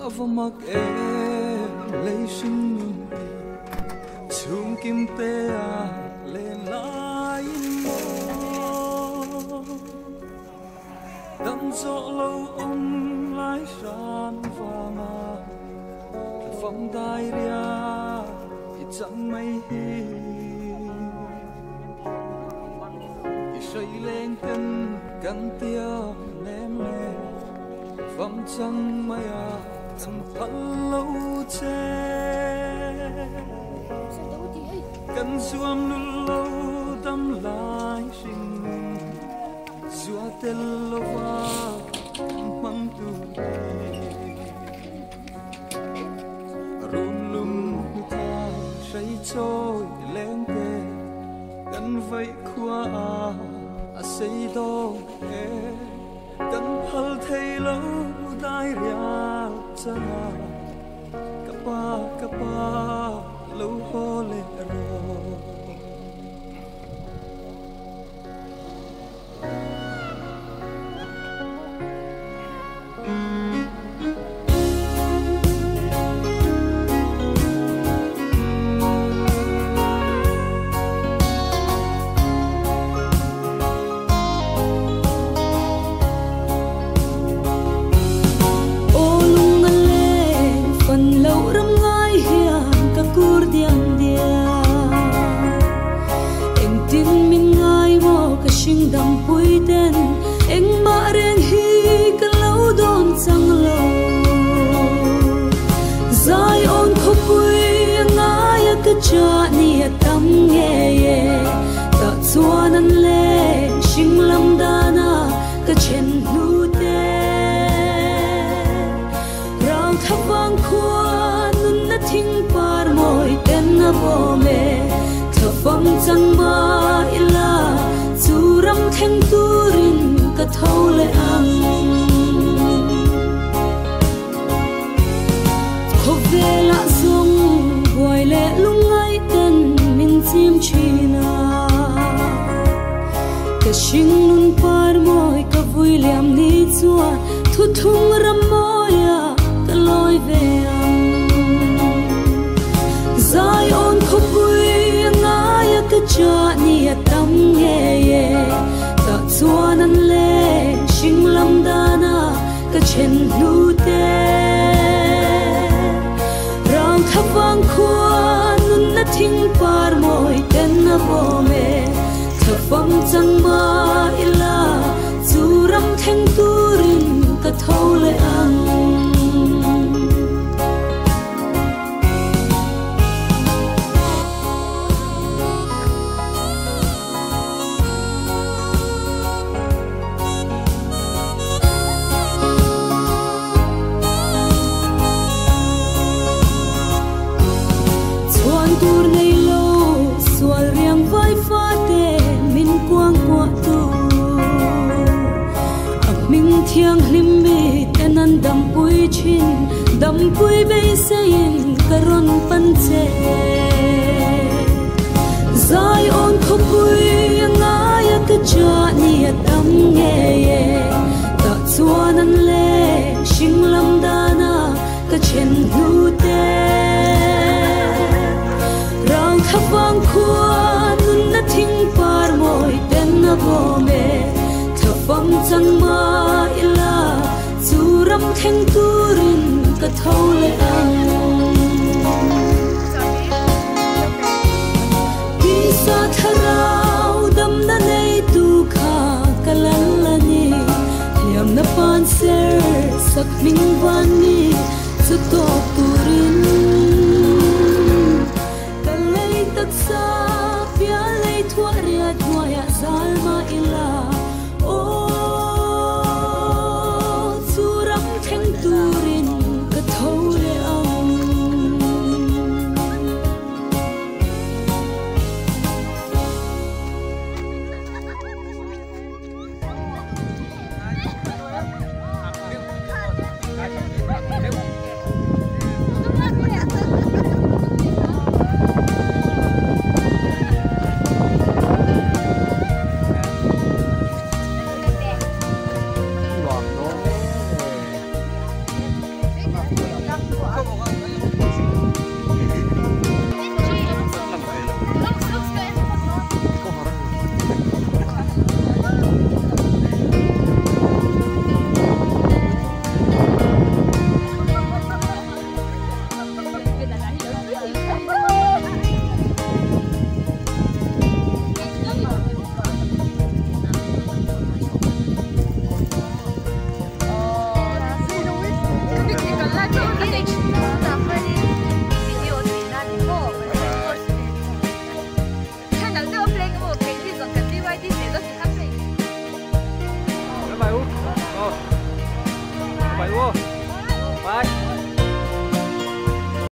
mặc em lấy sinh chung kim tê lên lại đâm gió lâu ông lái sàn vàng phong tai ria chẳng mây hi say lên cân tiêu lem lem phong chẳng mây thầm phấn lâu che cần xuông nu lâu tâm lại sinh xua tên lâu va măng tu run lum ta say trôi lên tê cần vậy qua say đô cần hal thấy lâu tai ria chana kapa lâu ho le ro đầm bụi đen anh mãi riêng hi cái lâu đón trăng lâu dài ôn khóc bụi ngái cái cha nia tâm nghe ta xua năn lệ sinh lâm đana cái chân nu tê rau thắp vang khoa nun na thinh par môi tên na bo me thắp vang trăng ma ila ram thanh turin ka thâu le ang khô về lạ dung hoài lệ lung ngay tên min chim china ka shing nun par môi ka vui liam ni chua thu thung ram moya ka loi về ang zai on khô vui ngaya ka cha ni tâm nghe ta chuan an le sinh lâm đana ka chen nu te rang thap wang khuan nun na thing par moi ten na bo me thap fam chang ma ila chu ram theng turin ka thâu le ang tur nei lo sual riang vai fa te min quang qua tu minh thiang hlim mi tenan dam pui chin dam pui be sein karon pan che zai on kho pui ngaya ka cha ni tam nge ta chuan an le sing lam dana ka chen nu te thắp vang khuan nun na thing par môi tên na bo me thắp vang chang ma ila chu ram theng turin ka thâu le ang ki sa tharau dam na nei tu kha kalan lani liam na pan ser sak ming van ni chu to turin sa pia lei thua ria thua ya zalma ila o suram theng turin ka thole ang Phải luôn. Phải.